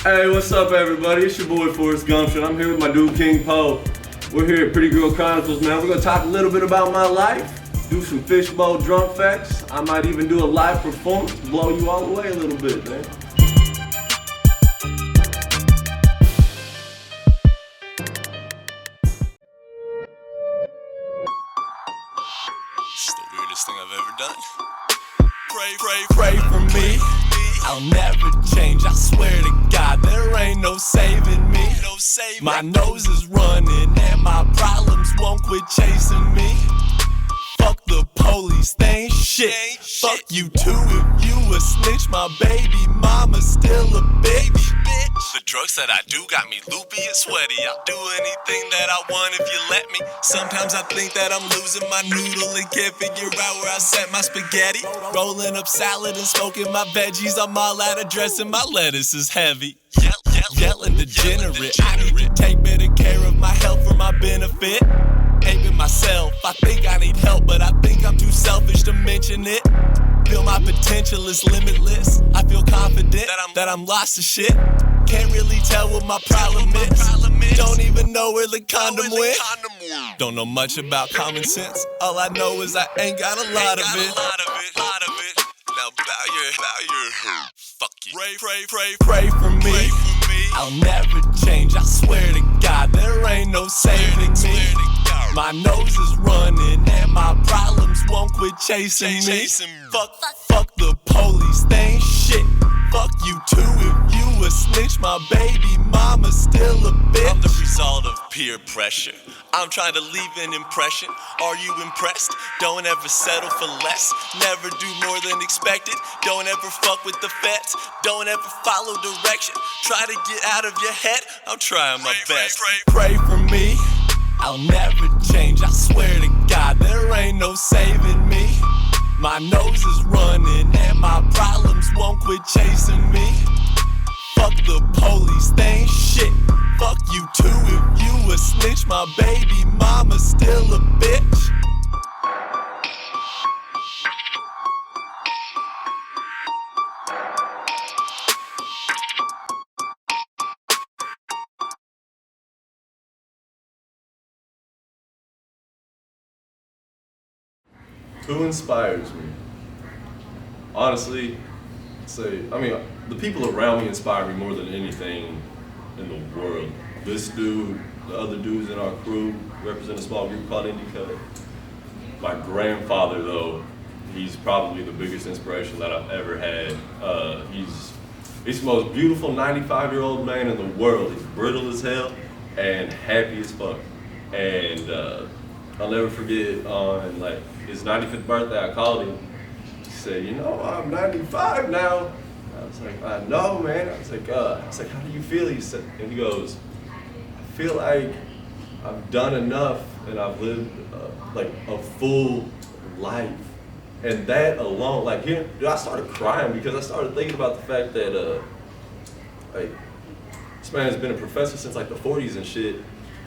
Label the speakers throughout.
Speaker 1: Hey, what's up, everybody? It's your boy Forrest Gumpshun. I'm here with my dude King Poe. We're here at Pretty Girl Chronicles, man. We're gonna talk a little bit about my life, do some fishbowl drunk facts. I might even do a live performance to blow you all away a little bit, man.
Speaker 2: It's the weirdest thing I've ever done. Pray for me. I'll never change, I swear to God, there ain't no saving me. My nose is running and my problems won't quit chasing me. Fuck the police, they ain't shit. Fuck you too if you a snitch. My baby mama's still a bitch. The drugs that I do got me loopy and sweaty. I'll do anything that I want if you let me. Sometimes I think that I'm losing my noodle and can't figure out where I set my spaghetti. Rolling up salad and smoking my veggies. I'm all out of dressing, my lettuce is heavy. Yelling degenerate. I need to take better care of my health for my benefit. Aping myself, I think I need help, but I think I'm too selfish to mention it. Feel my potential is limitless. I feel confident that I'm lost to shit. Can't really tell what my problem is. Don't even know where the condom went. Don't know much about common sense. All I know is I ain't got a lot of it. Now bow your head. Fuck you. Pray for me. I'll never change, I swear to God, there ain't no saving me. My nose is running and my problems won't quit chasing me. Fuck the police, they ain't shit. Fuck you too if you a snitch. My baby mama's still a bitch. I'm the result of peer pressure. I'm trying to leave an impression. Are you impressed? Don't ever settle for less. Never do more than expected. Don't ever fuck with the feds. Don't ever follow direction. Try to get out of your head. I'm trying my best. Pray for me. I'll never change. I swear to God, there ain't no saving me. My nose is running and my problems won't quit chasing me. Fuck the police, they ain't shit. Fuck you too if you a snitch. My baby mama's still a bitch.
Speaker 1: Who inspires me? Honestly, the people around me inspire me more than anything in the world. This dude, the other dudes in our crew represent a small group called Indica. My grandfather, though, he's probably the biggest inspiration that I've ever had. He's the most beautiful 95-year-old man in the world. He's brittle as hell and happy as fuck. And I'll never forget on his 95th birthday, I called him. He said, I'm 95 now. I was like, I know, man. I was like, how do you feel? And he goes, I feel like I've done enough and I've lived a full life. And that alone, I started crying because I started thinking about the fact that this man has been a professor since the 40s and shit.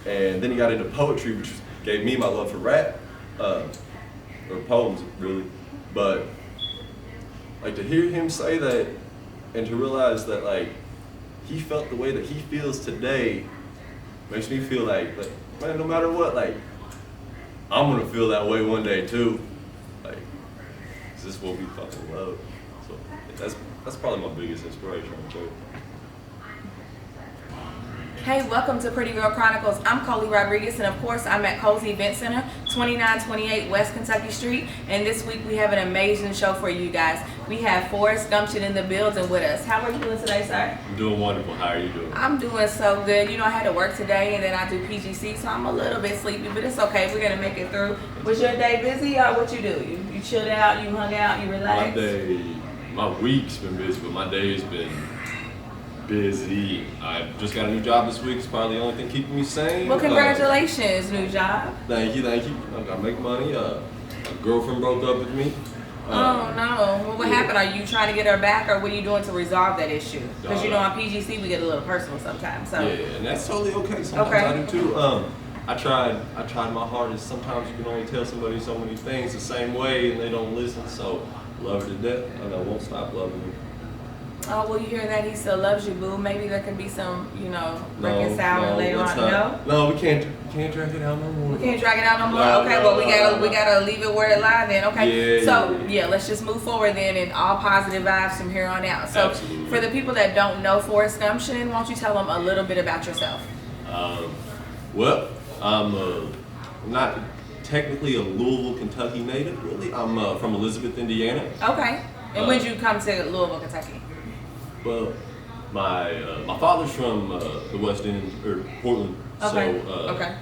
Speaker 1: And then he got into poetry, which gave me my love for rap, or poems, really. But to hear him say that and to realize that he felt the way that he feels today makes me feel like man, no matter what, I'm gonna feel that way one day too. This is what we fucking love. So that's probably my biggest inspiration right there.
Speaker 3: Hey, welcome to Pretty Girl Chronicles. I'm Coley Rodriguez, and of course, I'm at Cozy Event Center, 2928 West Kentucky Street. And this week, we have an amazing show for you guys. We have Forrest Gumpshun in the building with us. How are you doing today, sir?
Speaker 1: I'm doing wonderful. How are you doing?
Speaker 3: I'm doing so good. I had to work today, and then I do PGC, so I'm a little bit sleepy, but it's okay. We're gonna make it through. Was your day busy, or what you do? You chilled out, you hung out, you relaxed?
Speaker 1: My week's been busy, but my day's been busy. I just got a new job this week. It's probably the only thing keeping me sane.
Speaker 3: Well, congratulations, new job.
Speaker 1: Thank you. I make money. A girlfriend broke up with me.
Speaker 3: Oh no! Well, what happened? Are you trying to get her back, or what are you doing to resolve that issue? Because on PGC we get a little personal sometimes. So.
Speaker 1: Yeah, and that's totally okay. Sometimes I do too. I tried my hardest. Sometimes you can only tell somebody so many things the same way, and they don't listen. So love her to death, and I won't stop loving her.
Speaker 3: Oh, well, you hear that? He still loves you, boo. Maybe there can be some, reconciling later on. No?
Speaker 1: No, we can't drag it out no more.
Speaker 3: We can't drag it out no more?
Speaker 1: No,
Speaker 3: okay,
Speaker 1: no,
Speaker 3: we gotta leave it where it lies then. Okay.
Speaker 1: Yeah,
Speaker 3: let's just move forward then and all positive vibes from here on out. So,
Speaker 1: Absolutely.
Speaker 3: for the people that don't know Forrest Gumpshun, why don't you tell them a little bit about yourself?
Speaker 1: Well, I'm not technically a Louisville, Kentucky native, really. I'm from Elizabeth, Indiana.
Speaker 3: Okay. And when did you come to Louisville, Kentucky?
Speaker 1: Well, my father's from the West End, or Portland.
Speaker 3: Okay.
Speaker 1: So,
Speaker 3: okay.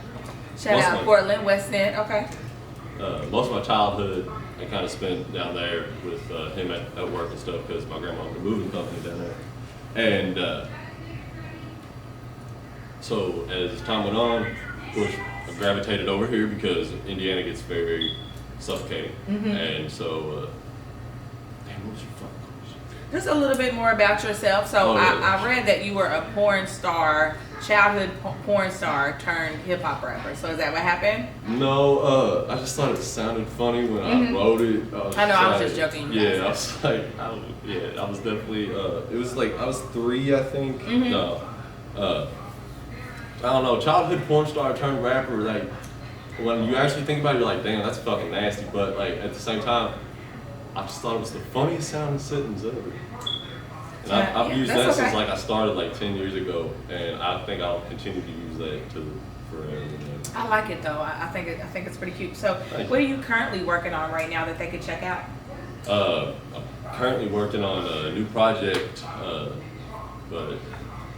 Speaker 3: Shout out Portland, West End. Okay.
Speaker 1: Most of my childhood I kind of spent down there with him at work and stuff because my grandma owned a moving company down there. And so as time went on, of course, I gravitated over here because Indiana gets very, very suffocating.
Speaker 3: Mm-hmm.
Speaker 1: And so, damn, what was your fucking question?
Speaker 3: Just a little bit more about yourself. So I read that you were a porn star, childhood porn star turned hip hop rapper. So is that what happened?
Speaker 1: No, I just thought it sounded funny when I wrote it.
Speaker 3: I was just joking.
Speaker 1: Yeah, I was like, I was definitely. It was like I was 3, I think.
Speaker 3: Mm-hmm.
Speaker 1: No, I don't know. Childhood porn star turned rapper. Like when you actually think about it, you're like, damn, that's fucking nasty. But like at the same time, I just thought it was the funniest sounding sentence ever. And I've used that since like I started like 10 years ago, and I think I'll continue to use that to forever.
Speaker 3: I like it though. I think it's pretty cute. So what are you currently working on right now that they could check out?
Speaker 1: I'm currently working on a new project, but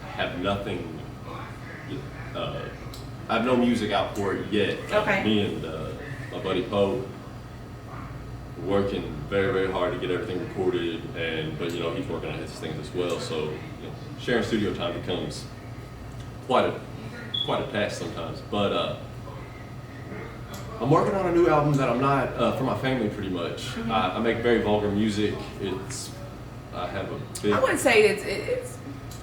Speaker 1: I have nothing. I have no music out for it yet.
Speaker 3: Okay.
Speaker 1: Me and my buddy Poe working very, very hard to get everything recorded, but he's working on his things as well. So sharing studio time becomes quite a task sometimes. But I'm working on a new album that I'm not for my family pretty much. Mm-hmm. I make very vulgar music. I have a big.
Speaker 3: I wouldn't say it's.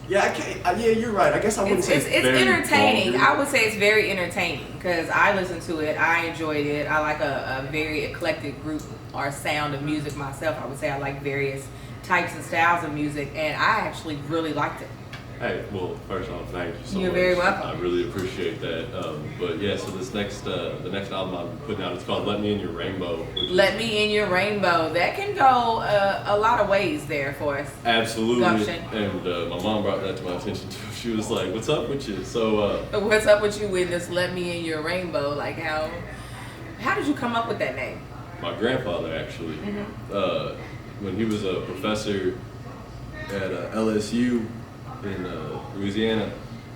Speaker 1: Yeah, I can't. Yeah, you're right. I guess I wouldn't say it's very
Speaker 3: entertaining.
Speaker 1: vulgar.
Speaker 3: I would say it's very entertaining because I listened to it. I enjoyed it. I like a very eclectic group or sound of music myself. I would say I like various types and styles of music, and I actually really liked it.
Speaker 1: Hey, well, first off, thank you so much.
Speaker 3: You're very welcome.
Speaker 1: I really appreciate that. But yeah, so the next album I'm putting out, it's called "Let Me in Your Rainbow."
Speaker 3: Let Me in Your Rainbow. That can go a lot of ways there for us.
Speaker 1: Absolutely.
Speaker 3: Gumpshun.
Speaker 1: And my mom brought that to my attention too. She was like, "What's up with you?" So.
Speaker 3: What's up with you with this "Let Me in Your Rainbow"? Like how did you come up with that name?
Speaker 1: My grandfather actually, when he was a professor at LSU. In Louisiana,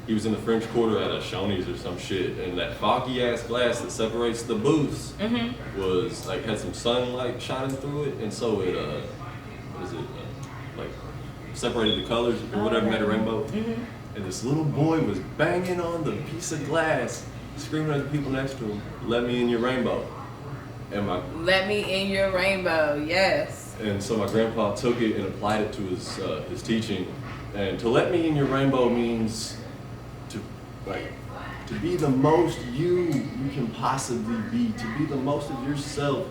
Speaker 1: he was in the French Quarter at a Shoney's or some shit, and that foggy ass glass that separates the booths was like had some sunlight shining through it, and so it like separated the colors or whatever, made a rainbow. And this little boy was banging on the piece of glass, screaming at the people next to him, "Let me in your rainbow." And
Speaker 3: Let me in your rainbow, yes.
Speaker 1: And so my grandpa took it and applied it to his teaching. And to let me in your rainbow means to be the most you can possibly be, to be the most of yourself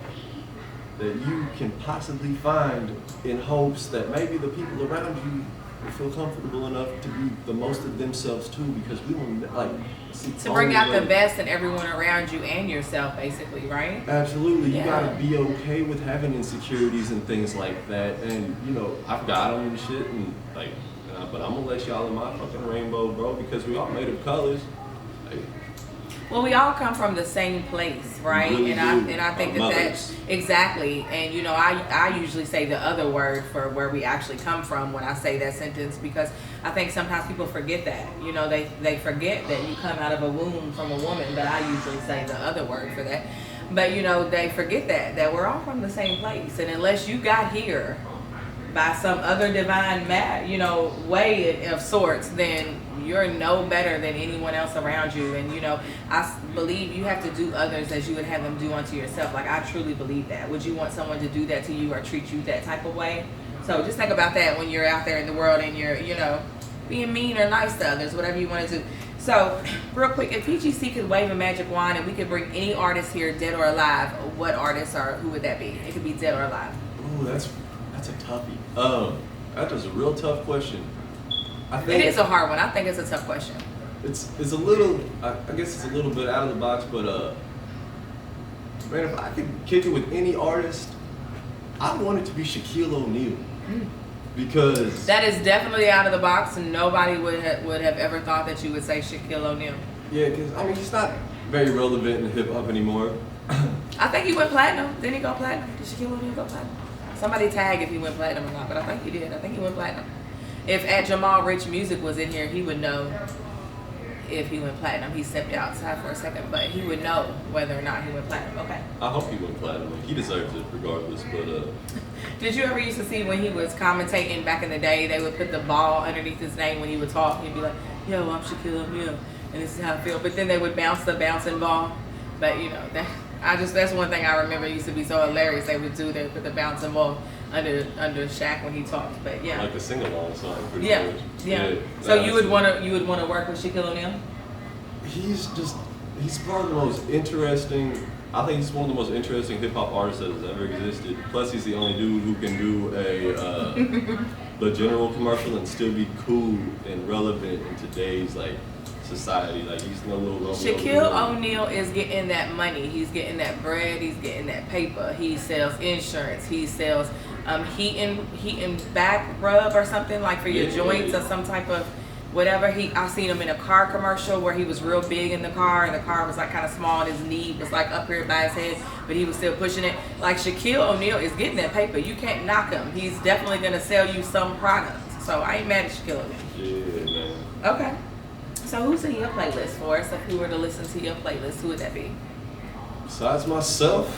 Speaker 1: that you can possibly find, in hopes that maybe the people around you will feel comfortable enough to be the most of themselves too, because we want
Speaker 3: to bring out the best in everyone around you and yourself, basically, right?
Speaker 1: Absolutely.
Speaker 3: Yeah.
Speaker 1: You gotta be okay with having insecurities and things like that. And I've got them and shit, and but I'm gonna let y'all in my fucking rainbow, bro, because we all made of colors.
Speaker 3: Well, we all come from the same place, right?
Speaker 1: Really
Speaker 3: and I think that's exactly. And I usually say the other word for where we actually come from when I say that sentence, because I think sometimes people forget that. They forget that you come out of a womb from a woman, but I usually say the other word for that. But they forget that we're all from the same place, and unless you got here by some other divine way of sorts, then you're no better than anyone else around you. And I believe you have to do others as you would have them do unto yourself. Like, I truly believe that. Would you want someone to do that to you or treat you that type of way? So just think about that when you're out there in the world and you're being mean or nice to others, whatever you want to do. So real quick, if PGC could wave a magic wand and we could bring any artist here, dead or alive, what artist or who would that be? It could be dead or alive.
Speaker 1: Ooh, that's a toughie. That is a real tough question. I
Speaker 3: It
Speaker 1: think
Speaker 3: is a hard one. I think it's a tough question.
Speaker 1: it's a little. I guess it's a little bit out of the box, but man, if I could kick it with any artist, I want it to be Shaquille O'Neal because
Speaker 3: That is definitely out of the box, and nobody would have ever thought that you would say Shaquille O'Neal.
Speaker 1: yeah, because I mean he's not very relevant in hip hop anymore.
Speaker 3: I think he went platinum. Didn't he go platinum? Did Shaquille O'Neal go platinum? Somebody tag if he went platinum or not, but I think he did. I think he went platinum. If at Jamal Rich Music was in here, he would know if he went platinum. He stepped outside for a second, but he would know whether or not he went platinum. Okay.
Speaker 1: I hope he went platinum. Like, he deserves it regardless. But
Speaker 3: Did you ever used to see when he was commentating back in the day, they would put the ball underneath his name when he would talk? He'd be like, yo, I'm Shaquille O'Neal, and this is how I feel. But then they would bounce the bouncing ball. But, you know, that's one thing I remember used to be so hilarious. They would do, they put the bouncing ball under Shaq when he talked. But, yeah.
Speaker 1: like the sing-along song, pretty
Speaker 3: Yeah,
Speaker 1: much.
Speaker 3: yeah. So you would want to work with Shaquille O'Neal?
Speaker 1: He's probably the most interesting. I think he's one of the most interesting hip hop artists that has ever existed. Plus, he's the only dude who can do the general commercial and still be cool and relevant in today's society. Like he's no little.
Speaker 3: Shaquille O'Neal is getting that money. He's getting that bread. He's getting that paper. He sells insurance. He sells heat and back rub or something like for your joints or some type of whatever. I've seen him in a car commercial where he was real big in the car and the car was like kind of small and his knee was like up here by his head, but he was still pushing it. Like Shaquille O'Neal is getting that paper. You can't knock him. He's definitely gonna sell you some product. So I ain't mad at Shaquille O'Neal.
Speaker 1: Yeah, man.
Speaker 3: Okay. So who's in your playlist for us? If we were to listen to your playlist, who would that be?
Speaker 1: Besides myself,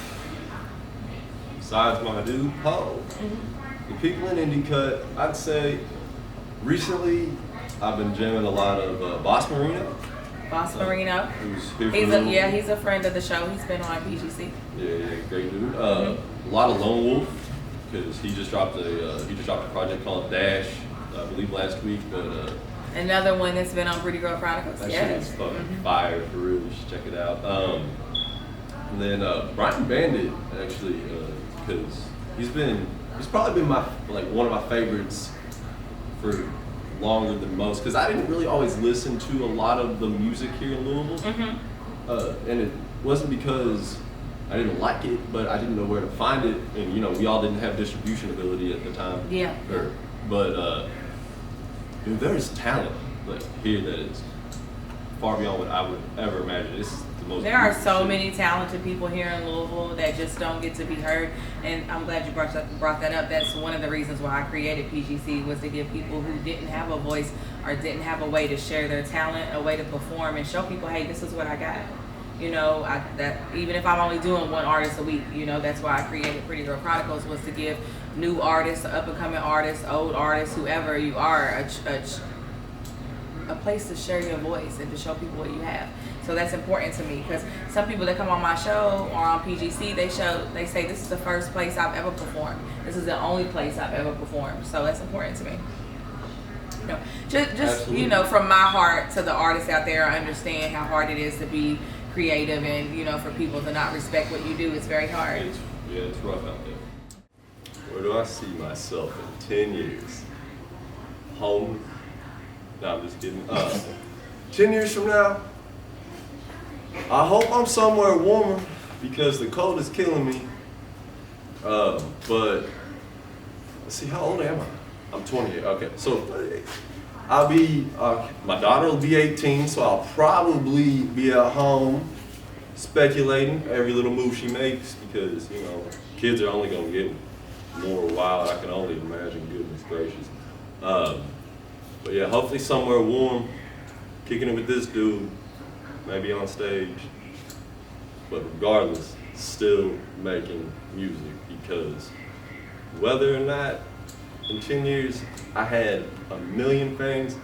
Speaker 1: besides my dude Paul, the people in Indie Cut, I'd say recently I've been jamming a lot of Boss Marino.
Speaker 3: Boss Marino.
Speaker 1: Who's here
Speaker 3: He's a friend of the show. He's been on PGC.
Speaker 1: Yeah, great dude. A lot of Lone Wolf because he just dropped a project called Dash, I believe last week. But
Speaker 3: another one that's been on Pretty Girl Chronicles.
Speaker 1: that shit is fucking fire for real. You should check it out. And then Brian Bandit actually because he's probably been one of my favorites for longer than most because I didn't really always listen to a lot of the music here in Louisville, and it wasn't because I didn't like it, but I didn't know where to find it, and we all didn't have distribution ability at the time.
Speaker 3: Yeah.
Speaker 1: But there's talent here that is far beyond what I would ever imagine. It's the most.
Speaker 3: There are so
Speaker 1: shit.
Speaker 3: many talented people here in Louisville that just don't get to be heard, and I'm glad you brought that up. That's one of the reasons why I created PGC, was to give people who didn't have a voice or didn't have a way to share their talent, a way to perform and show people, hey, this is what I got. That even if I'm only doing one artist a week, that's why I created Pretty Girl Chronicles, was to give new artists, up and coming artists, old artists, whoever you are, a place to share your voice and to show people what you have. So that's important to me because some people that come on my show or on PGC, they say this is the first place I've ever performed. This is the only place I've ever performed. So that's important to me. Just from my heart to the artists out there, I understand how hard it is to be creative and for people to not respect what you do. It's very hard.
Speaker 1: It's rough out there. Where do I see myself in 10 years? Home. No, I'm just kidding. 10 years from now, I hope I'm somewhere warmer because the cold is killing me. But let's see, how old am I? I'm 28. Okay, so 38. I'll be. My daughter will be 18, so I'll probably be at home speculating every little move she makes because kids are only gonna get more wild. I can only imagine. Goodness gracious. But yeah, hopefully somewhere warm, kicking it with this dude, maybe on stage. But regardless, still making music because whether or not in 10 years I had a million things,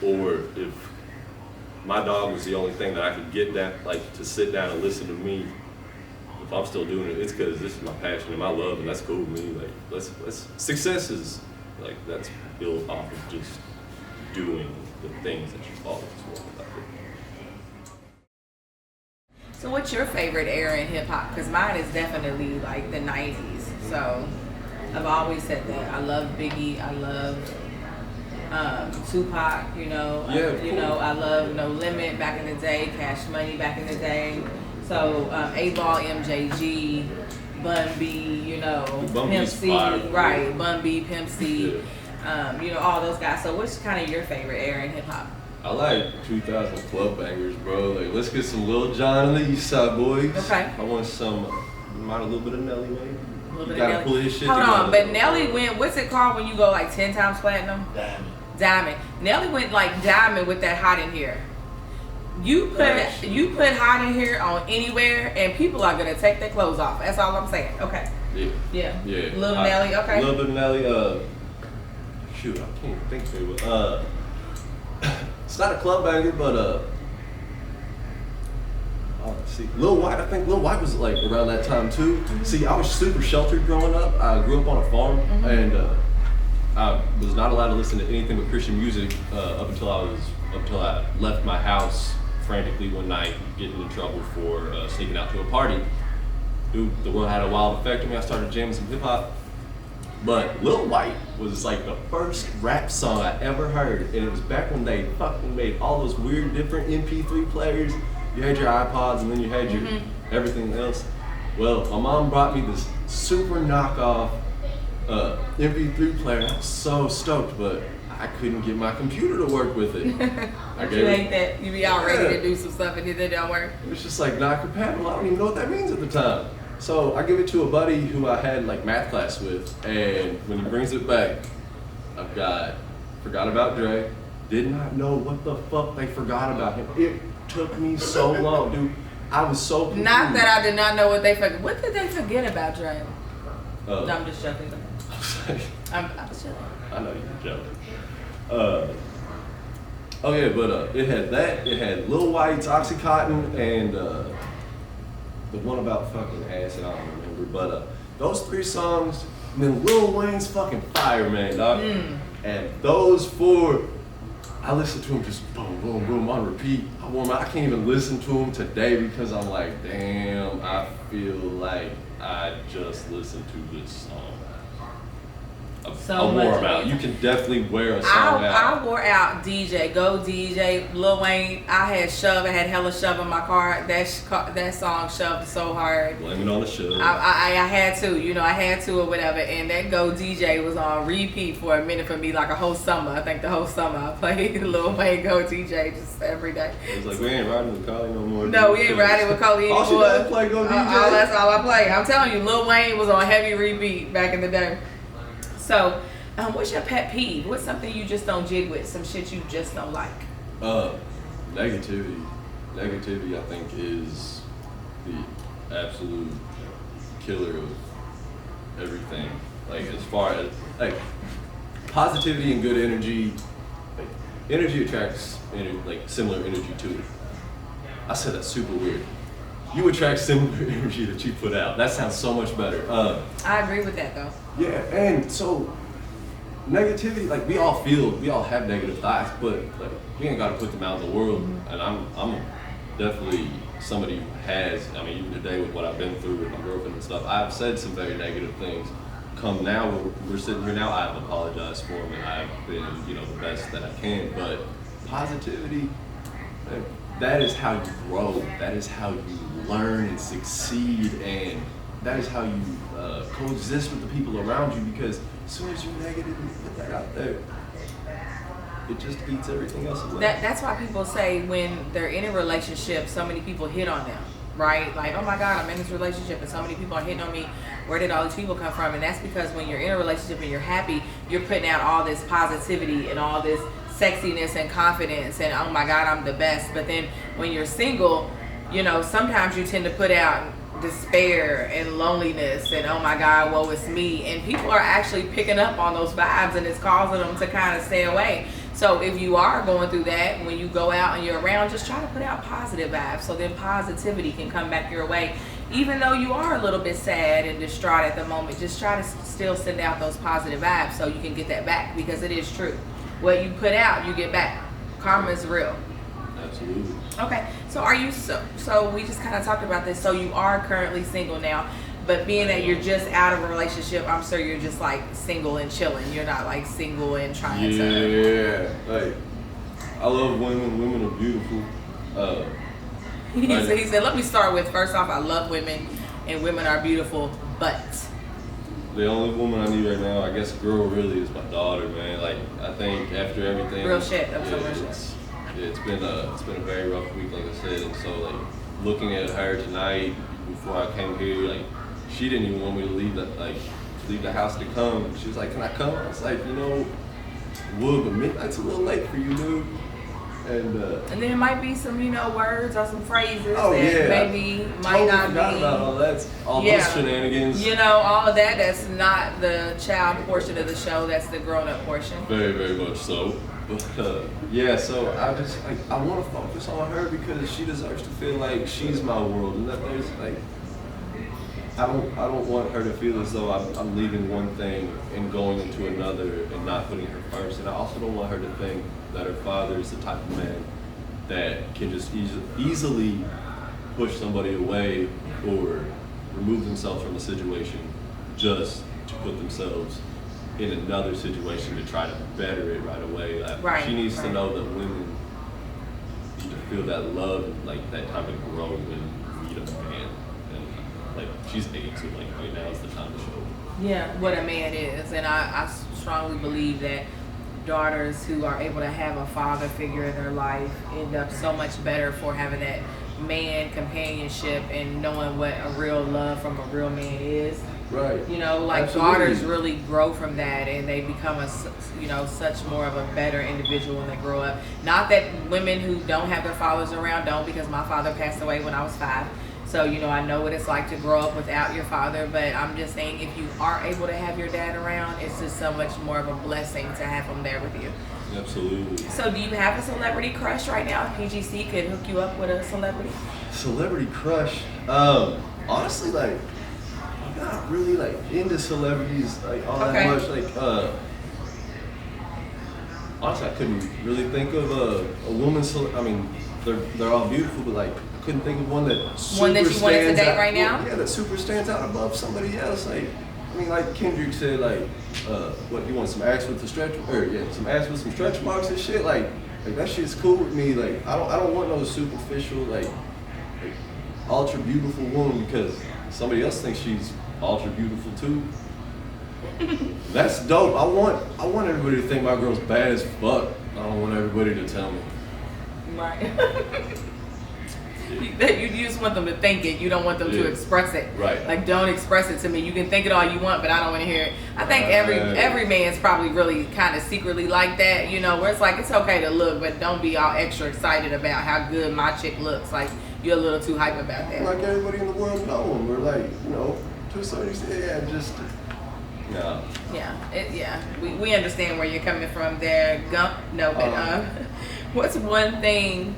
Speaker 1: or if my dog was the only thing that I could get down, to sit down and listen to me, if I'm still doing it, it's because this is my passion and my love, and that's cool with me. Success is that's built off of just doing the things that you always wanted.
Speaker 3: So what's your favorite era in hip hop? Because mine is definitely the 90s. So I've always said that. I love Biggie. I love Tupac. You know. I love No Limit back in the day. Cash Money back in the day. So 8-Ball, MJG, Bun B. You know, Pimp C. Right. Bun B, Pimp C.
Speaker 1: Yeah.
Speaker 3: You know, all those guys. So what's kind of your favorite era in hip hop?
Speaker 1: I like 2000 club bangers, bro. Like, let's get some Lil Jon and the East Side Boys.
Speaker 3: Okay.
Speaker 1: I want some, a little bit of Nelly, maybe.
Speaker 3: A little bit
Speaker 1: You gotta
Speaker 3: of
Speaker 1: pull
Speaker 3: Nelly.
Speaker 1: his shit
Speaker 3: Hold
Speaker 1: together.
Speaker 3: on, but Nelly went, what's it called when you go like 10 times platinum? Diamond. Nelly went like diamond with that Hot in Here. You put Hot in Here on anywhere and people are gonna take their clothes off. That's all I'm saying. Okay. Yeah. Little Nelly, okay.
Speaker 1: A little bit of Nelly, shoot, I can't think very well. It's not a club banger, but let's see, Lil White. I think Lil White was like around that time too.
Speaker 3: Mm-hmm.
Speaker 1: See, I was super sheltered growing up. I grew up on a farm, and I was not allowed to listen to anything but Christian music up until I left my house frantically one night, getting in trouble for sneaking out to a party. Dude, the world had a wild effect on me. I started jamming some hip hop. But Lil White was like the first rap song I ever heard, and it was back when they fucking made all those weird different MP3 players. You had your iPods and then you had your everything else. Well, my mom brought me this super knockoff MP3 player. I was so stoked, but I couldn't get my computer to work with it.
Speaker 3: You hate that? You be all ready to do some stuff and it don't work?
Speaker 1: It was just like not compatible. I don't even know what that means at the time. So I give it to a buddy who I had like math class with, and when he brings it back, I've got Forgot About Dre. Did not know what the fuck they forgot about him. It took me so long, dude. I was so confused.
Speaker 3: Not that I did not know what they forgot. What did they forget about Dre? No, I'm just joking. I'm chilling.
Speaker 1: I know you're joking. Oh yeah, but it had that. It had Lil White's Oxycontin and the one about fucking acid. I don't remember, but those three songs. And then Lil Wayne's fucking Fire, man, dog. And those four, I listen to them just boom, boom, boom on repeat. I can't even listen to them today because I'm like, damn, I feel like I just listened to this song. I wore them out. You can definitely wear a song out.
Speaker 3: I wore out DJ, Go DJ, Lil Wayne. I had hella shove in my car. That song shoved so hard.
Speaker 1: Blame it on the shove.
Speaker 3: I had to, I had to or whatever. And that Go DJ was on repeat for a minute for me, like a whole summer. I think the whole summer I played Lil Wayne Go DJ just every day.
Speaker 1: It's like, we ain't riding with Collie no more.
Speaker 3: No, we ain't riding with Collie anymore.
Speaker 1: All she does is play Go DJ.
Speaker 3: That's all I play. I'm telling you, Lil Wayne was on heavy repeat back in the day. So, what's your pet peeve? What's something you just don't jig with? Some shit you just don't like?
Speaker 1: Negativity. Negativity, I think, is the absolute killer of everything. Like, as far as, like, positivity and good energy, like, energy attracts, similar energy to it. I said that's super weird. You attract similar energy that you put out. That sounds so much better.
Speaker 3: I agree with that, though.
Speaker 1: Yeah, and so negativity, like we all have negative thoughts, but like we ain't got to put them out in the world. And I'm definitely somebody who has. I mean, even today with what I've been through with my girlfriend and stuff, I've said some very negative things. Come now, we're sitting here now. I've apologized for them, and I've been, the best that I can. But positivity, that is how you grow. That is how you learn and succeed, and that is how you coexist with the people around you, because as soon as you're negative and you put that out there, it just eats everything else away.
Speaker 3: That's why people say when they're in a relationship, so many people hit on them, right? Like, oh my God, I'm in this relationship and so many people are hitting on me. Where did all these people come from? And that's because when you're in a relationship and you're happy, you're putting out all this positivity and all this sexiness and confidence and oh my God, I'm the best. But then when you're single, sometimes you tend to put out despair and loneliness and oh my God, woe is me. And people are actually picking up on those vibes and it's causing them to kind of stay away. So if you are going through that, when you go out and you're around, just try to put out positive vibes so then positivity can come back your way. Even though you are a little bit sad and distraught at the moment, just try to still send out those positive vibes so you can get that back, because it is true. What you put out, you get back. Karma is real.
Speaker 1: Absolutely.
Speaker 3: Okay, so are you so we just kind of talked about this. So you are currently single now. But being that you're just out of a relationship, I'm sure you're just like single and chilling. You're not like single and trying to.
Speaker 1: Yeah, like I love women. Women are beautiful.
Speaker 3: He said, let me start with, first off, I love women and women are beautiful, but
Speaker 1: the only woman I need right now, I guess, girl, really is my daughter, man. Like I think after everything,
Speaker 3: real shit. That was so much shit.
Speaker 1: It's been a very rough week, like I said, and so like looking at her tonight before I came here, like she didn't even want me to leave the house to come. She was like, "Can I come?" I was like, would, but midnight's a little late for you, dude. And
Speaker 3: then it might be some, words or some phrases that maybe
Speaker 1: totally
Speaker 3: might not
Speaker 1: forgot
Speaker 3: be.
Speaker 1: about all that, all those shenanigans.
Speaker 3: All of that. That's not the child portion of the show. That's the grown-up portion.
Speaker 1: Very, very much so. But so I just I want to focus on her because she deserves to feel like she's my world, and that there's I don't want her to feel as though I'm leaving one thing and going into another and not putting her first. And I also don't want her to think that her father is the type of man that can just easily push somebody away or remove themselves from a situation just to put themselves in another situation to try to better it right away. She needs to know that women need to feel that love and that time to grow and meet a man. She's 8, so right now is the time to show.
Speaker 3: Yeah, what a man is. And I strongly believe that daughters who are able to have a father figure in their life end up so much better for having that man companionship and knowing what a real love from a real man is.
Speaker 1: Right.
Speaker 3: Absolutely. Daughters really grow from that and they become such more of a better individual when they grow up. Not that women who don't have their fathers around don't, because my father passed away when I was 5. So, I know what it's like to grow up without your father, but I'm just saying if you are able to have your dad around, it's just so much more of a blessing to have him there with you.
Speaker 1: Absolutely.
Speaker 3: So do you have a celebrity crush right now? If PGC could hook you up with a celebrity?
Speaker 1: Celebrity crush? Honestly, I'm not really, into celebrities, all that much. Honestly, I couldn't really think of a woman, they're all beautiful, but, I couldn't think of one that
Speaker 3: you wanted to date right now?
Speaker 1: Yeah, that super stands out above somebody else. Like Kendrick said, what, you want some ass with some ass with some stretch marks and shit? That shit's cool with me. I don't want no superficial, ultra beautiful woman because somebody else thinks she's ultra beautiful too. That's dope. I want everybody to think my girl's bad as fuck. I don't want everybody to tell me.
Speaker 3: Right. You just want them to think it. You don't want them to express it.
Speaker 1: Right.
Speaker 3: Don't express it to me. You can think it all you want, but I don't want to hear it. I think every man's probably really kind of secretly like that, where it's it's okay to look, but don't be all extra excited about how good my chick looks. You're a little too hype about that.
Speaker 1: Everybody in the world know them. We're to a certain extent, just... No.
Speaker 3: Yeah. We understand where you're coming from there. What's one thing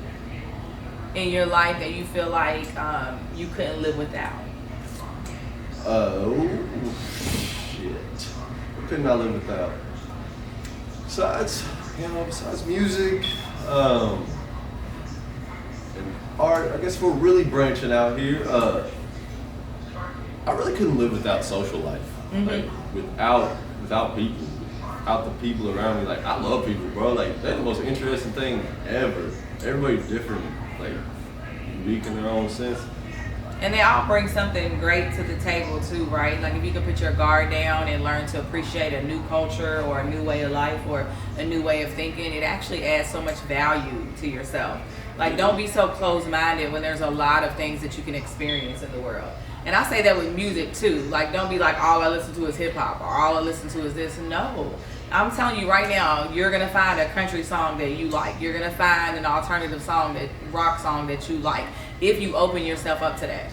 Speaker 3: in your life that you feel like you couldn't live without?
Speaker 1: Oh, shit. What couldn't I live without? Besides music, and art, I guess we're really branching out here. I really couldn't live without social life.
Speaker 3: Mm-hmm.
Speaker 1: Without people. Without the people around me. I love people, bro. That's the most interesting thing ever. Everybody's different. Unique in their own sense.
Speaker 3: And they all bring something great to the table too, right? If you can put your guard down and learn to appreciate a new culture or a new way of life or a new way of thinking, it actually adds so much value to yourself. Don't be so closed-minded when there's a lot of things that you can experience in the world. And I say that with music too. Don't be all I listen to is hip-hop or all I listen to is this. No. I'm telling you right now, you're going to find a country song that you like. You're going to find an alternative rock song that you like if you open yourself up to that.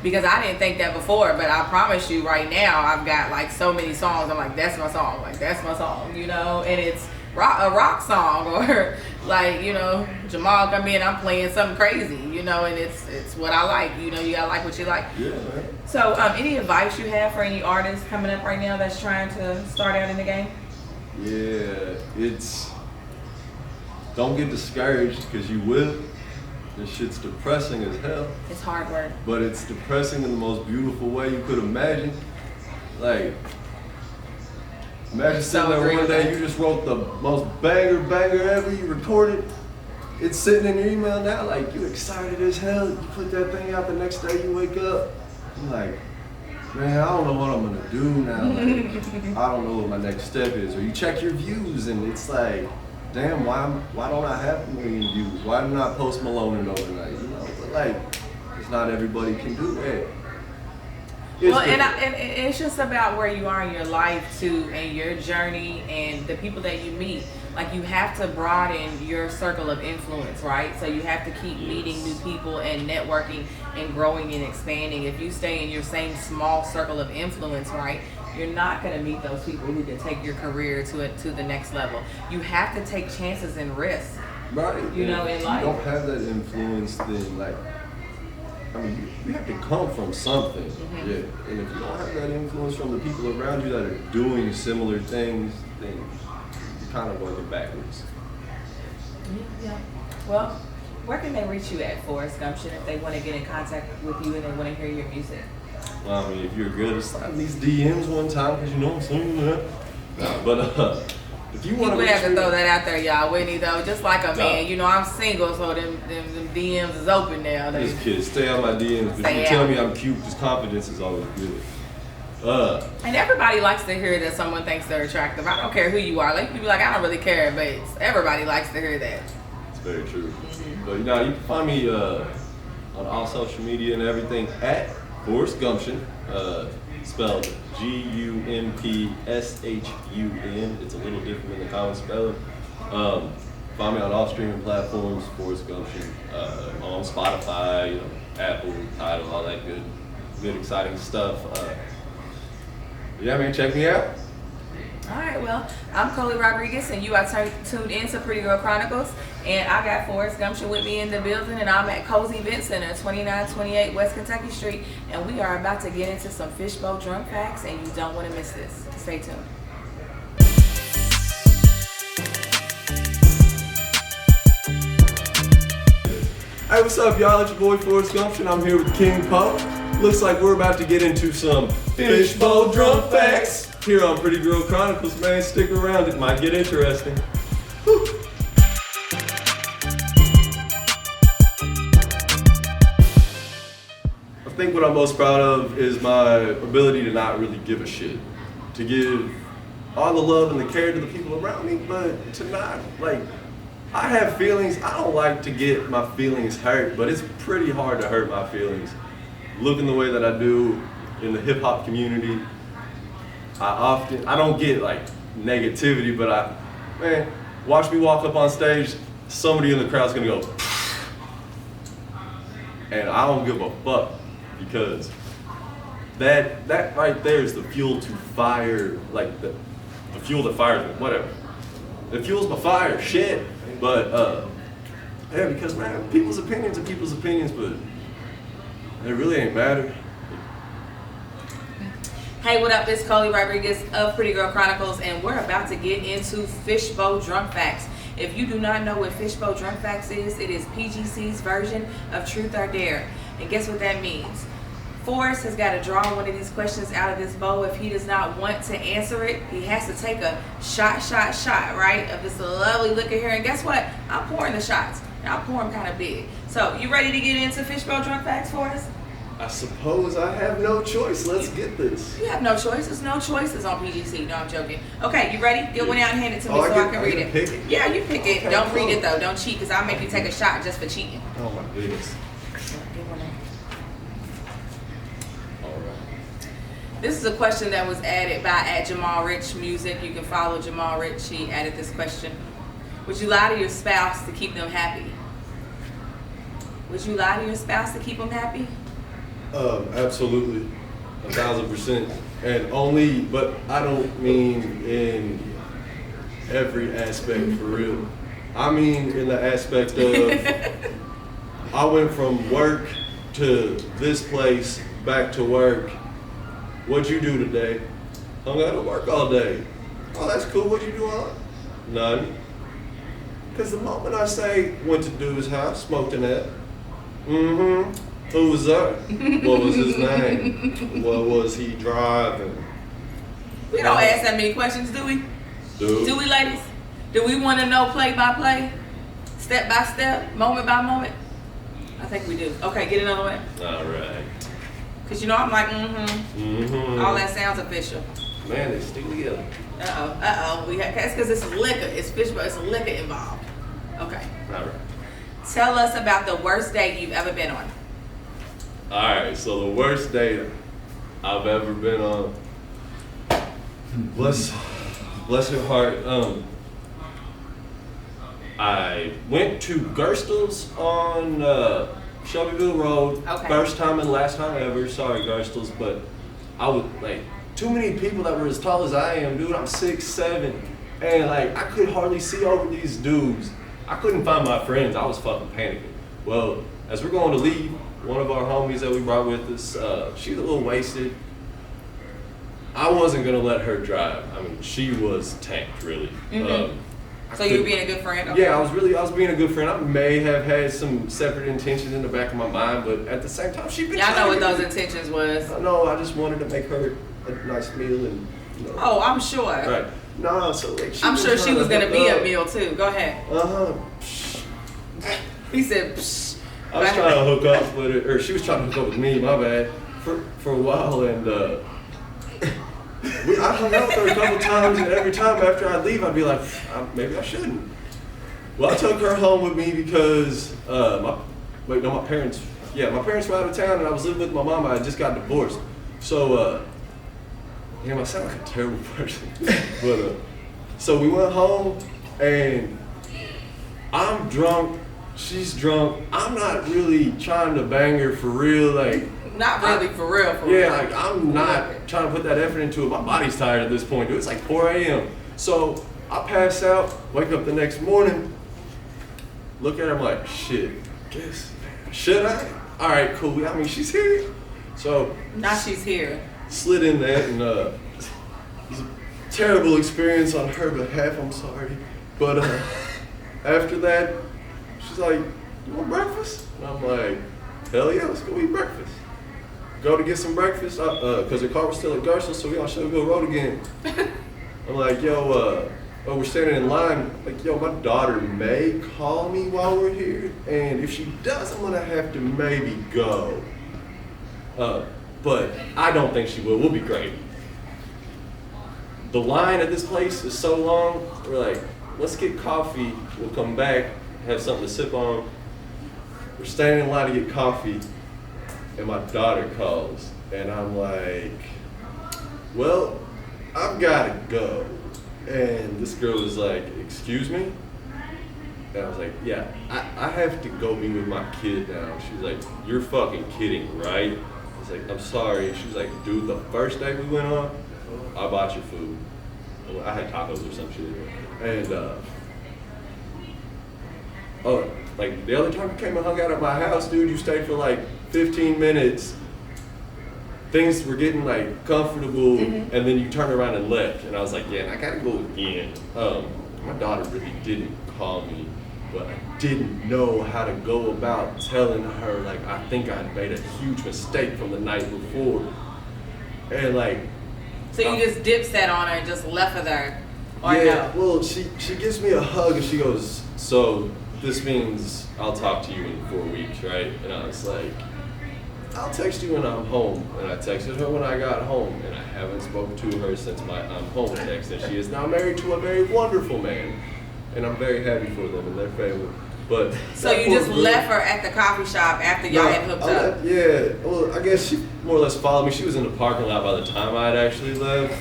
Speaker 3: Because I didn't think that before, but I promise you right now, I've got so many songs. I'm that's my song. That's my song, and it's a rock song or Jamal come in, I'm playing something crazy, and it's what I like. You gotta like what you like.
Speaker 1: Yeah, man.
Speaker 3: So, any advice you have for any artists coming up right now that's trying to start out in the game?
Speaker 1: Yeah, don't get discouraged because you will. This shit's depressing as hell.
Speaker 3: It's hard work.
Speaker 1: But it's depressing in the most beautiful way you could imagine. Like, imagine sitting there one day, you just wrote the most banger ever, you recorded. It's sitting in your email now, like, you excited as hell. You put that thing out the next day, you wake up. I'm like, man, I don't know what I'm gonna do now. Like, I don't know what my next step is. Or you check your views and it's like, damn, why don't I have 1 million views? Why didn't I post Malone and overnight? You know, but like, it's not everybody can do that.
Speaker 3: And it's just about where you are in your life too, and your journey, and the people that you meet. Like, you have to broaden your circle of influence, right? So you have to keep meeting new people and networking and growing and expanding. If you stay in your same small circle of influence, right, you're not going to meet those people who can take your career to the next level. You have to take chances and risks.
Speaker 1: Right.
Speaker 3: You know, in life.
Speaker 1: If you don't have that influence, then like, I mean, you have to come from something. Mm-hmm. Yeah. And if you don't have that influence from the people around you that are doing similar things, then you're kind of working backwards.
Speaker 3: Yeah. Well, where can they reach you at, Forrest Gumpshun, if they want to get in contact with you and they want to hear your music?
Speaker 1: Well, I mean, if you're good at sliding these DMs one time, because you know I'm saying that. But if you want to,
Speaker 3: we have to throw that out there, y'all, wouldn't he? Though, just like a man, you know, I'm single, so them DMs is open now.
Speaker 1: Just kids, stay on my DMs. But you tell me I'm cute, because confidence is always good.
Speaker 3: And everybody likes to hear that someone thinks they're attractive. I don't care who you are. Like, you be like, I don't really care, but everybody likes to hear that.
Speaker 1: It's very true. Mm-hmm. But you know, you can find me on all social media and everything at Forrest Gumpshun, spelled Gumpshun. It's a little different than the common spelling. Find me on all streaming platforms, Forrest Gumpshun, on Spotify, you know, Apple, Tidal, all that good, exciting stuff. Yeah, man, check me out.
Speaker 3: All right, well, I'm Coley Rodriguez, and you are tuned in to Pretty Girl Chronicles, and I got Forrest Gumpshun with me in the building, and I'm at Cozy Event Center, 2928 West Kentucky Street, and we are about to get into some fishbowl drunk facts, and you don't want to miss this. Stay tuned.
Speaker 1: Hey, what's up, y'all? It's your boy Forrest Gumpshun. I'm here with King Poe. Looks like we're about to get into some fishbowl drunk facts here on Pretty Girl Chronicles, man. Stick around, it might get interesting. Whew. I think what I'm most proud of is my ability to not really give a shit. To give all the love and the care to the people around me, but to not, like, I have feelings. I don't like to get my feelings hurt, but it's pretty hard to hurt my feelings. Looking the way that I do in the hip hop community, I don't get like negativity, but man, watch me walk up on stage, somebody in the crowd's gonna go, and I don't give a fuck, because that right there is the fuel to fire, like the fuel that fires me, whatever. It fuels my fire, shit. But yeah, because man, people's opinions are people's opinions, but it really ain't matter.
Speaker 3: Hey, what up? It's Coley Rodriguez of Pretty Girl Chronicles, and we're about to get into Fishbowl Drunk Facts. If you do not know what Fishbowl Drunk Facts is, it is PGC's version of Truth or Dare. And guess what that means? Forrest has got to draw one of these questions out of this bowl. If he does not want to answer it, he has to take a shot, right, of this lovely liquor here. And guess what? I'm pouring the shots. And I'll pour them kind of big. So, you ready to get into Fishbowl Drunk Facts, Forrest?
Speaker 1: I suppose I have no choice. Let's get this.
Speaker 3: You have no choice. There's no choices on PGC. No, I'm joking. Okay, you ready? Get one out and hand it to me so I can read it.
Speaker 1: Pick it?
Speaker 3: Yeah, you pick it. Don't read it, though. Don't cheat, because I'll make you take a shot just for cheating.
Speaker 1: Oh, my goodness.
Speaker 3: Get one out. This is a question that was added by @JamalRichMusic. You can follow Jamal Rich. He added this question. Would you lie to your spouse to keep them happy? Would you lie to your spouse to keep them happy?
Speaker 1: Absolutely. 1,000%. And only, but I don't mean in every aspect for real. I mean in the aspect of I went from work to this place, back to work. What'd you do today? Hung out at work all day. Oh, that's cool. What'd you do on? None. Because the moment I say went to dude's house, smoked in that, Mm-hmm. Who was that? What was his name? What was he driving?
Speaker 3: We don't ask that many questions, do we? Do we, ladies? Do we want to know play by play? Step by step? Moment by moment? I think we do. Okay, get another one.
Speaker 1: All right.
Speaker 3: Because you know I'm like, all that sounds official.
Speaker 1: Man, they stick together.
Speaker 3: That's because it's liquor. It's fish, but it's liquor involved. Okay.
Speaker 1: All right.
Speaker 3: Tell us about the worst date you've ever been on.
Speaker 1: All right, so the worst date I've ever been on. Bless your heart. I went to Gerstle's on Shelbyville Road.
Speaker 3: Okay.
Speaker 1: First time and last time ever. Sorry, Gerstle's, but I was like too many people that were as tall as I am, dude. I'm 6'7", and like I could hardly see over these dudes. I couldn't find my friends. I was fucking panicking. Well, as we're going to leave, one of our homies that we brought with us, she's a little wasted. I wasn't gonna let her drive. I mean, she was tanked, really.
Speaker 3: So you were being a good friend? Okay.
Speaker 1: Yeah, I was being a good friend. I may have had some separate intentions in the back of my mind, but at the same time, she betrayed me.
Speaker 3: Y'all know what those intentions was.
Speaker 1: No, I just wanted to make her a nice meal and, you know.
Speaker 3: Oh, I'm sure.
Speaker 1: Right. No, so like
Speaker 3: I'm sure she was gonna be a meal too. Go ahead. He said, Psh.
Speaker 1: I was trying to hook up with her, or she was trying to hook up with me, my bad, for a while, and I hung out with her a couple times, and every time after I'd leave, I'd be like, maybe I shouldn't. Well, I took her home with me because my parents were out of town, and I was living with my mom. I had just got divorced. So, I sound like a terrible person. But, so we went home, and I'm drunk, she's drunk. I'm not really trying to bang her for real, like.
Speaker 3: Not really, for real.
Speaker 1: Yeah, like I'm not trying to put that effort into it. My body's tired at this point, dude. It's like 4 a.m. So I pass out, wake up the next morning, look at her, I'm like, shit, should I? All right, cool. I mean, she's here. So
Speaker 3: now she's here.
Speaker 1: Slid in that, and it was a terrible experience on her behalf. I'm sorry, but after that, she's like, you want breakfast? And I'm like, hell yeah, let's go eat breakfast. Go to get some breakfast, because her car was still at Garcia, so we on Shelbyville Road again. I'm like, yo, we're standing in line, like, yo, my daughter may call me while we're here, and if she does, I'm gonna have to maybe go. But I don't think she will. We'll be great. The line at this place is so long, we're like, let's get coffee, we'll come back, have something to sip on. We're standing in line to get coffee, and my daughter calls, and I'm like, well, I've gotta go. And this girl was like, excuse me? And I was like, yeah, I have to go be with my kid now. She's like, you're fucking kidding, right? I was like, I'm sorry. She's like, dude, the first day we went on, I bought your food. I had tacos or some shit. And, like the other time you came and hung out at my house, dude, you stayed for like 15 minutes. Things were getting like comfortable, and then you turned around and left. And I was like, yeah, I gotta go again. My daughter really didn't call me, but I didn't know how to go about telling her, like, I think I made a huge mistake from the night before. And like,
Speaker 3: so you just dip set on her and just left her there? Or
Speaker 1: yeah,
Speaker 3: no?
Speaker 1: well, she gives me a hug and she goes, so this means I'll talk to you in 4 weeks, right? And I was like, I'll text you when I'm home. And I texted her when I got home, and I haven't spoken to her since my I'm home text. And she is now married to a very wonderful man, and I'm very happy for them and their family. But
Speaker 3: so you just left her at the coffee shop after y'all had hooked up?
Speaker 1: Yeah, well, I guess she more or less followed me. She was in the parking lot by the time I had actually left,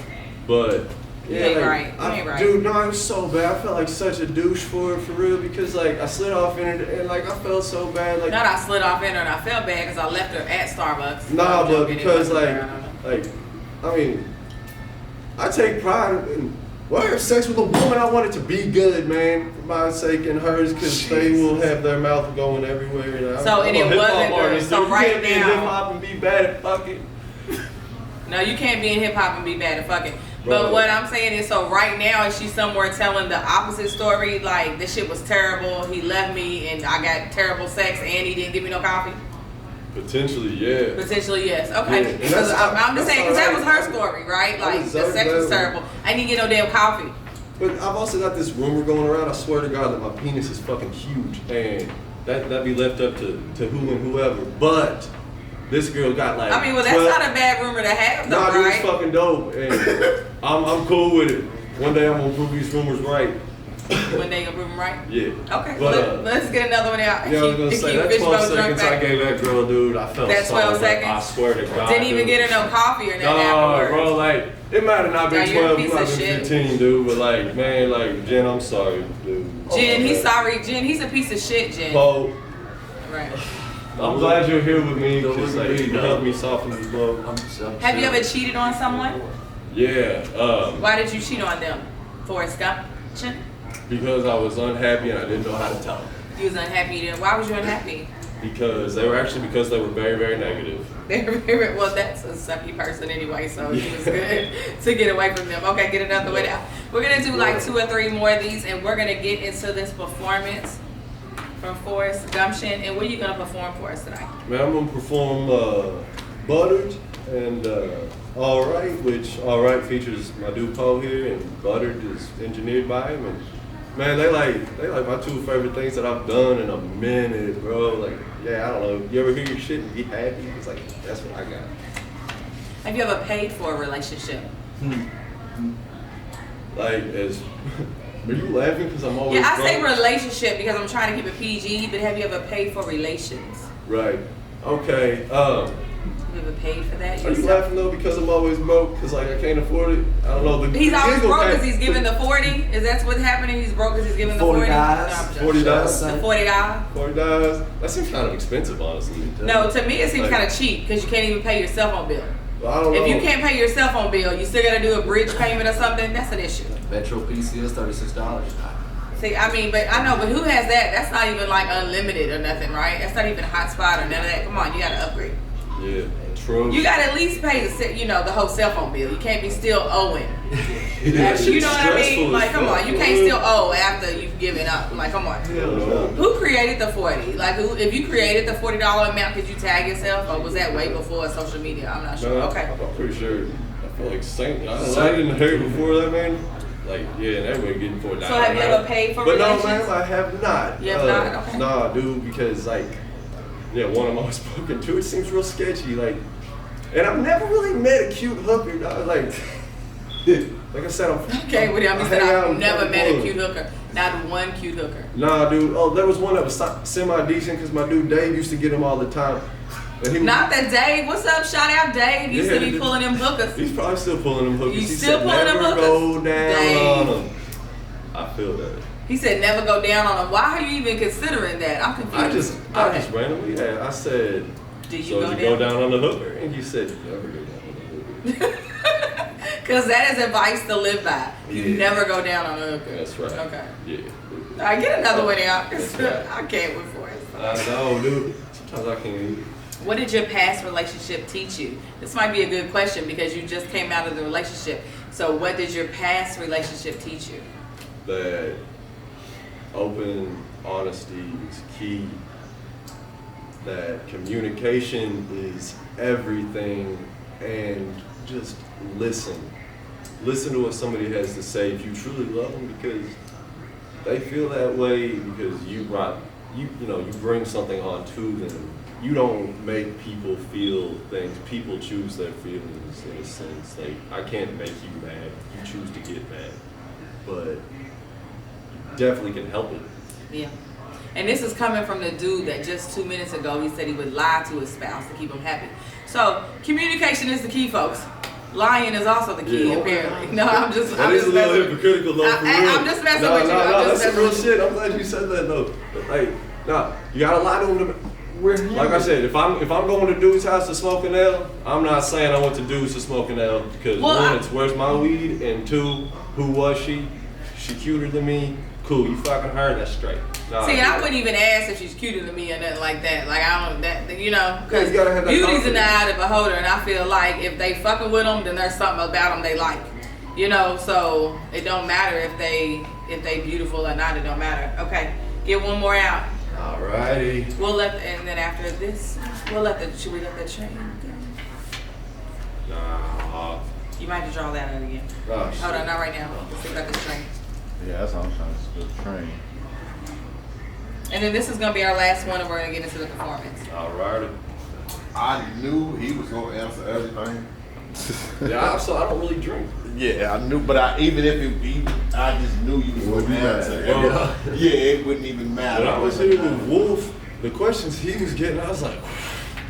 Speaker 1: but yeah,
Speaker 3: you ain't right.
Speaker 1: Dude, no, it was so bad. I felt like such a douche for real, because like I slid off in it, and like I felt so bad. Like,
Speaker 3: not I slid off in her and I felt bad because I left her at Starbucks.
Speaker 1: Nah, but because I mean, I take pride in, well, I have sex with a woman, I want it to be good, man, for my sake and hers, because they will have their mouth going everywhere. You know?
Speaker 3: So, and it wasn't good. So right now,
Speaker 1: you can't be in hip-hop and be bad at fucking.
Speaker 3: No, you can't be in hip-hop and be bad at fucking. But what I'm saying is, so right now, is she somewhere telling the opposite story? Like, this shit was terrible. He left me, and I got terrible sex, and he didn't give me no coffee.
Speaker 1: Potentially, yeah.
Speaker 3: Potentially, yes. Okay.
Speaker 1: Yeah,
Speaker 3: Because I'm just saying, because that was her story, right? Like, the sex was terrible. I didn't get no damn coffee.
Speaker 1: But I've also got this rumor going around. I swear to God that my penis is fucking huge, and that be left up to who and whoever. But this girl got like.
Speaker 3: I mean, well, that's not a bad rumor to have, though,
Speaker 1: dude,
Speaker 3: right?
Speaker 1: it's fucking dope, and I'm cool with it. One day I'm gonna prove these rumors right.
Speaker 3: One day you'll prove them right?
Speaker 1: Yeah.
Speaker 3: Okay,
Speaker 1: But,
Speaker 3: let's get another one out.
Speaker 1: Yeah, I was gonna say, that 12 seconds I gave that girl, dude, I felt
Speaker 3: that 12 seconds?
Speaker 1: I swear to God.
Speaker 3: Didn't even get her no coffee or nothing afterwards.
Speaker 1: Bro, like, it might have not been 12, it might have been
Speaker 3: shit.
Speaker 1: 15, dude, but like, man, like, Jen, I'm sorry, dude.
Speaker 3: Jen, he's sorry. Jen, he's a piece of shit, Jen.
Speaker 1: Paul,
Speaker 3: Right.
Speaker 1: I'm glad you're here with me, because like, you helped me soften the blow.
Speaker 3: Have you ever cheated on someone?
Speaker 1: Yeah,
Speaker 3: Why did you cheat on them? Forrest Gumpshun?
Speaker 1: because I was unhappy and I didn't know how to tell them.
Speaker 3: You was unhappy. Why was you unhappy?
Speaker 1: Because they were very, very negative.
Speaker 3: Well, that's a sucky person anyway, so it was good to get away from them. Okay, get another one out. We're going to do like 2 or 3 more of these, and we're going to get into this performance from Forrest Gumpshun. And what are you going to perform for us tonight?
Speaker 1: Man, I'm going to perform Buttered and Alright, which Alright features my dude Poe here, and Buttered is engineered by him. And man, they like my 2 favorite things that I've done in a minute, bro. Like, yeah, I don't know. You ever hear your shit and be happy? It's like, that's what I got.
Speaker 3: Have you ever paid for a relationship?
Speaker 1: Like, are you laughing because I'm always
Speaker 3: Yeah, I say
Speaker 1: broke?
Speaker 3: relationship because I'm trying to keep it PG, but have you ever paid for relations?
Speaker 1: Right. Okay.
Speaker 3: Have you ever paid for that
Speaker 1: Are you
Speaker 3: yourself?
Speaker 1: laughing though because I'm always broke? Because like I can't afford it? I don't know.
Speaker 3: He's always
Speaker 1: giggle
Speaker 3: broke
Speaker 1: can't-
Speaker 3: because he's giving the 40? Is that what's happening? He's broke because he's giving the 40?
Speaker 4: $40.
Speaker 3: No, I'm joking.
Speaker 1: $40.
Speaker 3: The $40?
Speaker 1: $40. That seems kind of expensive, honestly.
Speaker 3: No, to me it seems
Speaker 1: Like-
Speaker 3: kind of cheap because you can't even pay your cell phone bill.
Speaker 1: Well, I don't know.
Speaker 3: If you can't pay your cell phone bill, you still got to do a bridge payment or something, that's an issue.
Speaker 4: Metro PCS $36.
Speaker 3: See, I mean, but I know, but who has that? That's not even like unlimited or nothing, right? That's not even hotspot or none of that. Come on, you got to upgrade.
Speaker 1: Yeah, true.
Speaker 3: You got to at least pay the whole cell phone bill. You can't be still owing.
Speaker 1: That
Speaker 3: You
Speaker 1: shit's
Speaker 3: know what I mean?
Speaker 1: stressful
Speaker 3: Like,
Speaker 1: as
Speaker 3: come
Speaker 1: fuck,
Speaker 3: on, you can't
Speaker 1: dude.
Speaker 3: still owe after you've given up. Like, come on.
Speaker 1: Hell no.
Speaker 3: Who created the 40? Like, if you created the $40 amount, could you tag yourself, or was that way before social media? I'm not sure.
Speaker 1: No,
Speaker 3: Okay.
Speaker 1: I'm pretty sure. I feel like Saint. I didn't hear it before that, man. Like, yeah, and everybody getting $40.
Speaker 3: So have you ever paid for
Speaker 1: But no,
Speaker 3: relations?
Speaker 1: man, I have not.
Speaker 3: You have not? Okay.
Speaker 1: Nah, dude, because like, yeah, one I'm always spoken to. It seems real sketchy, like, and I've never really met a cute hooker, dog. Like I said, I'm
Speaker 3: Okay, well, I mean,
Speaker 1: hang out
Speaker 3: I've
Speaker 1: in
Speaker 3: never
Speaker 1: fucking
Speaker 3: met a
Speaker 1: clubs.
Speaker 3: cute hooker. Not one cute hooker.
Speaker 1: Nah, dude. Oh, there was one that was semi-decent because my dude Dave used to get him all the time. And he was,
Speaker 3: Not that Dave. What's up? Shout out Dave. Used to
Speaker 1: Yeah,
Speaker 3: be
Speaker 1: dude.
Speaker 3: pulling them hookers.
Speaker 1: He's probably still pulling them hookers.
Speaker 3: You
Speaker 1: He
Speaker 3: still
Speaker 1: said,
Speaker 3: pulling them
Speaker 1: never
Speaker 3: hookers?
Speaker 1: go down
Speaker 3: Dave.
Speaker 1: on them. I feel that.
Speaker 3: He said never go down on them. Why are you even considering that? I'm confused.
Speaker 1: I just randomly, yeah, I said,
Speaker 3: Do you
Speaker 1: so
Speaker 3: go
Speaker 1: you
Speaker 3: down?
Speaker 1: go down on the hooker? And he said, never go down on the hooker.
Speaker 3: Because that is advice to live by. You
Speaker 1: Yeah.
Speaker 3: never go down on a hooker.
Speaker 1: That's right.
Speaker 3: Okay.
Speaker 1: Yeah.
Speaker 3: All right, get another one out. 'Cause I can't with Forrest.
Speaker 1: I know, dude. Sometimes I can't even.
Speaker 3: What did your past relationship teach you? This might be a good question because you just came out of the relationship. So what did your past relationship teach you?
Speaker 1: That open honesty is key. That communication is everything, and just listen. Listen to what somebody has to say if you truly love them, because they feel that way because you bring something onto them. You don't make people feel things. People choose their feelings in a sense. Like, I can't make you mad. You choose to get mad. But you definitely can help it.
Speaker 3: Yeah. And this is coming from the dude that just 2 minutes ago, he said he would lie to his spouse to keep him happy. So communication is the key, folks. Lying is also the key,
Speaker 1: Yeah.
Speaker 3: apparently. No, I'm just
Speaker 1: That is a little
Speaker 3: messing with you.
Speaker 1: hypocritical though, for real.
Speaker 3: I'm just messing with you.
Speaker 1: No,
Speaker 3: I'm just
Speaker 1: that's some
Speaker 3: messing
Speaker 1: real
Speaker 3: with you.
Speaker 1: shit. I'm glad you said that though. Like, nah, you gotta lie to them. Like I said, if I'm going to dude's house to smoke an L, I'm not saying I went to dude's to smoke an L because one, it's where's my weed, and two, who was she? She cuter than me. Cool, you fucking her, that's straight. Nah,
Speaker 3: See, I wouldn't even ask if she's cuter than me or nothing like that. Like, I don't, because
Speaker 1: you gotta have that
Speaker 3: beauty's in the
Speaker 1: confidence.
Speaker 3: eye of the beholder, and I feel like if they fucking with them, then there's something about them they like. You know, so it don't matter if they beautiful or not. It don't matter. Okay, get one more out.
Speaker 1: Alrighty.
Speaker 3: And then after this, should we let the train go?
Speaker 1: Nah.
Speaker 3: You might have to draw that out again.
Speaker 1: Oh, shit.
Speaker 3: Hold on, not right now. Let's think about this train.
Speaker 5: Yeah, that's all I'm trying to split the train.
Speaker 3: And then this is gonna be our last one, and we're gonna get into the performance.
Speaker 1: Alrighty.
Speaker 5: I knew he was gonna answer everything.
Speaker 1: Yeah, so I don't really drink.
Speaker 5: Yeah, I knew, but I just knew you was gonna answer.
Speaker 1: Well,
Speaker 5: Yeah, it wouldn't even matter.
Speaker 1: When I was here with Wolf, the questions he was getting, I was like,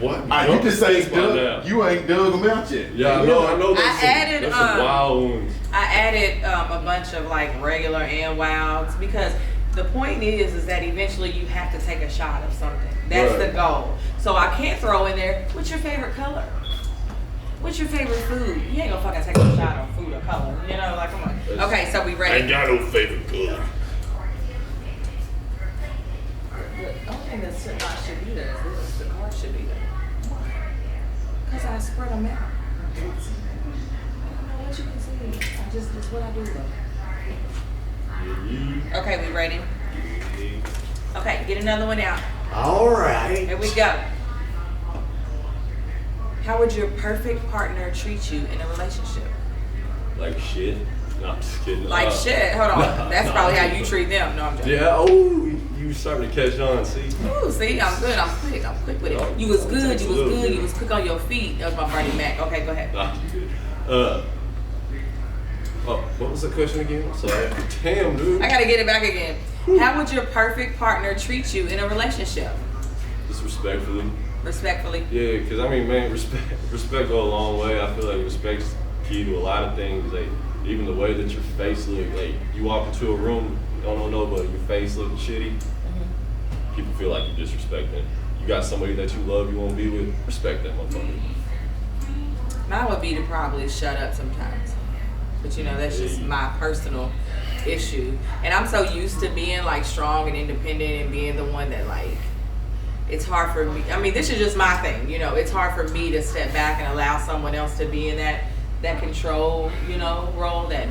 Speaker 1: what?
Speaker 5: You just say
Speaker 1: by now.
Speaker 5: Doug. You ain't dug them out yet.
Speaker 1: Yeah, I know. There's some wild ones.
Speaker 3: I added a bunch of like regular and wilds because the point is that eventually you have to take a shot of something. That's the goal. So I can't throw in there, what's your favorite color? What's your favorite food? You ain't gonna fucking take a shot on food or color. You know, like, come on. Okay, so we ready.
Speaker 1: I ain't got no favorite color.
Speaker 3: The only thing that should be there is this. The card should be there. Because I spread them out. I don't know what you can see. That's what I do though. Okay, we ready? Okay, get another one out.
Speaker 1: Alright.
Speaker 3: Here we go. How would your perfect partner treat you in a relationship?
Speaker 1: Like shit. No, I'm just kidding.
Speaker 3: Like shit. Hold on. That's probably how you treat them. No, I'm joking.
Speaker 1: Yeah, you starting to catch on, see?
Speaker 3: Ooh, see, I'm good. I'm quick with it. You was good. You was quick on your feet. That was my Bernie Mac. Okay, go ahead.
Speaker 1: Nah, you good. What was the question again? I'm sorry. Damn, dude.
Speaker 3: I gotta get it back again. How would your perfect partner treat you in a relationship?
Speaker 1: Just respectfully.
Speaker 3: Respectfully.
Speaker 1: Yeah, because I mean, man, respect go a long way. I feel like respect's key to a lot of things. Like, even the way that your face look. Like, you walk into a room, you don't know, but your face looking shitty. People feel like you're disrespecting. You got somebody that you love, you want to be with, respect that motherfucker.
Speaker 3: Mine would be to probably shut up sometimes. But you know, that's just my personal issue. And I'm so used to being like strong and independent and being the one that like, it's hard for me. I mean, this is just my thing, you know, it's hard for me to step back and allow someone else to be in that control, you know, role, that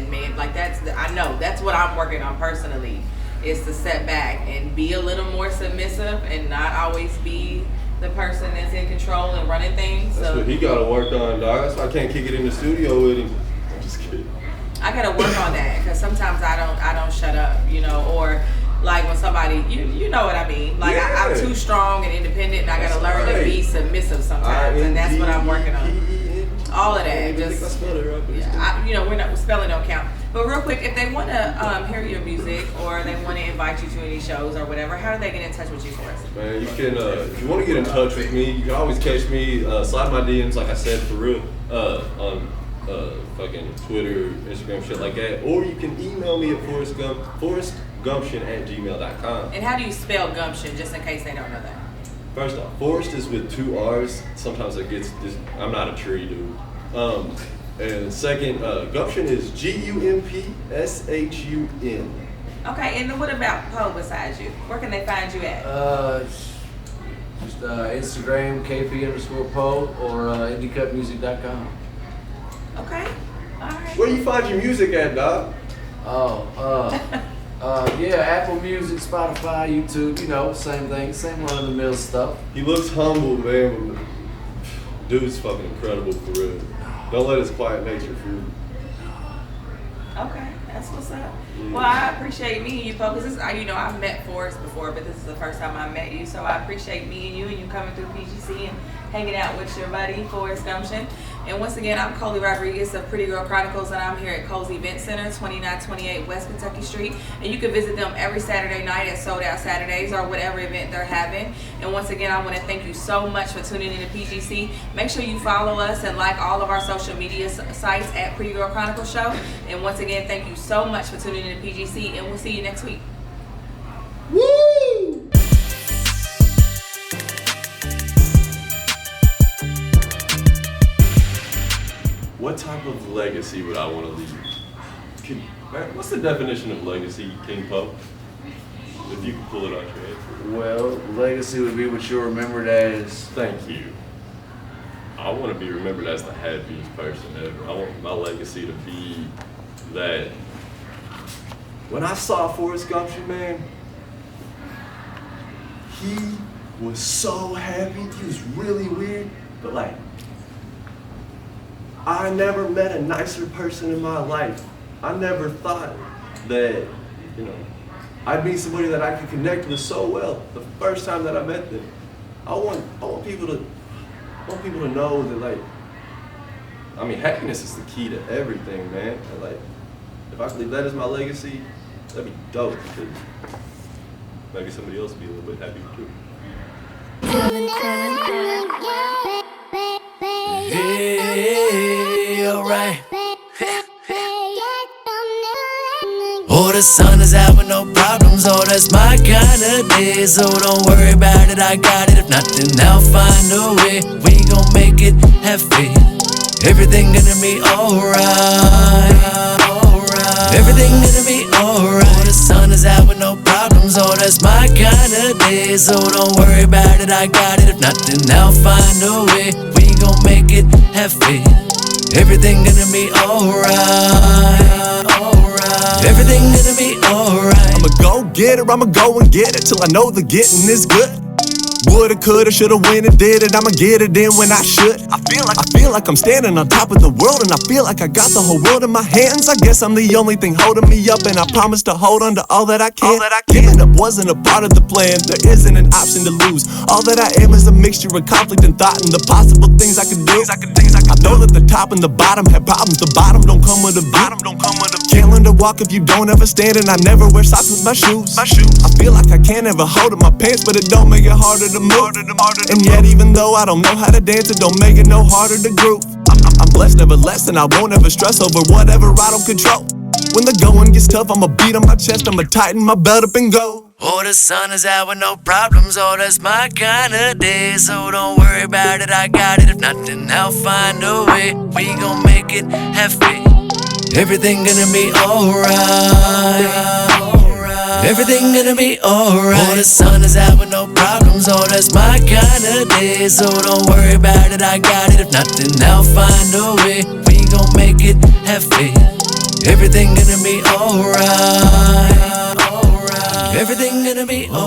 Speaker 3: man, like I know that's what I'm working on personally, is to step back and be a little more submissive and not always be the person that's in control and running things.
Speaker 1: That's what he gotta work on, dog. That's why I can't kick it in the studio with him. I'm just kidding.
Speaker 3: I gotta work on that because sometimes I don't shut up, you know, or like when somebody, you know what I mean. Like I'm too strong and independent, and I gotta learn to be submissive sometimes, and that's what I'm working on. All of that, just spelling don't count. But real quick, if they want to hear your music or they want to invite you to any shows or whatever, how do they get in touch with you, Forrest?
Speaker 1: Man, you can, if you want to get in touch with me, you can always catch me, slide my DMs, like I said, for real, on fucking Twitter, Instagram, shit like that. Or you can email me at forrestgumpshun@gmail.com.
Speaker 3: And how do you spell Gumpshun, just in case they don't know that?
Speaker 1: First off, Forrest is with 2 R's. Sometimes it gets I'm not a tree dude. And second, Gumpshun is Gumpshun.
Speaker 3: Okay, and then what about Poe besides you? Where can they find you at?
Speaker 4: Just Instagram, KP_Poe or IndieCutMusic.com.
Speaker 3: Okay, all right.
Speaker 1: Where do you find your music at, dog?
Speaker 4: Yeah, Apple Music, Spotify, YouTube, you know, same thing, same run-of-the-mill stuff.
Speaker 1: He looks humble, man, but dude's fucking incredible for real. Don't let his quiet nature fool you.
Speaker 3: Okay, that's what's up. Well, I appreciate meeting you, Poe, because I've met Forrest before, but this is the first time I met you, so I appreciate meeting you and you coming through PGC and hanging out with your buddy, Forrest Gumpshun. And once again, I'm Coley Rodriguez of Pretty Girl Chronicles, and I'm here at Cole's Event Center, 2928 West Kentucky Street. And you can visit them every Saturday night at Sold Out Saturdays or whatever event they're having. And once again, I want to thank you so much for tuning in to PGC. Make sure you follow us and like all of our social media sites at Pretty Girl Chronicles Show. And once again, thank you so much for tuning in to PGC, and we'll see you next week.
Speaker 1: Woo! What type of legacy would I want to leave? Man, what's the definition of legacy, King Poe? If you could pull it out your head.
Speaker 4: Well, legacy would be what you're remembered as.
Speaker 1: Thank you. I want to be remembered as the happiest person ever. I want my legacy to be that. When I saw Forrest Gumpshun, man, he was so happy. He was really weird, but like, I never met a nicer person in my life. I never thought that, you know, I'd meet somebody that I could connect with so well the first time that I met them. I want people to know that, like, I mean, happiness is the key to everything, man. And like, if I could leave that as my legacy, that'd be dope, because maybe somebody else would be a little bit happier too.
Speaker 2: Hey, alright. Oh, the sun is out with no problems. Oh, that's my kind of day. So don't worry about it, I got it. If not, then I'll find a way. We gon' make it, have faith. Everything gonna be alright. Everything gonna be alright. Oh, the sun is out with no problems. Oh, that's my kind of day. So don't worry about it, I got it. If not, then I'll find a way. We gon' make it, have faith. Everything gonna be alright. Everything gonna be alright.
Speaker 6: I'ma go get her, I'ma go and get it till I know the getting is good. Woulda, coulda, shoulda, went and did it. I'ma get it in when I should. I feel like I'm standing on top of the world, and I feel like I got the whole world in my hands. I guess I'm the only thing holding me up, and I promise to hold on to all that I can. Giving up wasn't a part of the plan. There isn't an option to lose. All that I am is a mixture of conflict and thought, and the possible things I could do. I know that the top and the bottom have problems. The bottom don't come with a view. Can't learn to walk if you don't ever stand, and I never wear socks with my shoes. I feel like I can't ever hold up my pants, but it don't make it harder to move. And yet, even though I don't know how to dance, it don't make it no harder to groove. I'm blessed, never less, and I won't ever stress over whatever I don't control. When the going gets tough, I'ma beat on my chest, I'ma tighten my belt up and go.
Speaker 2: Oh, the sun is out with no problems. Oh, that's my kind of day. So don't worry about it, I got it. If not, then I'll find a way. We gon' make it, have faith. Everything gonna be alright. Everything gonna be alright. Oh, the sun is out with no problems. Oh, that's my kind of day. So don't worry about it, I got it. If not, then I'll find a way. We gon' make it, have faith. Everything gonna be alright. Everything gonna be alright.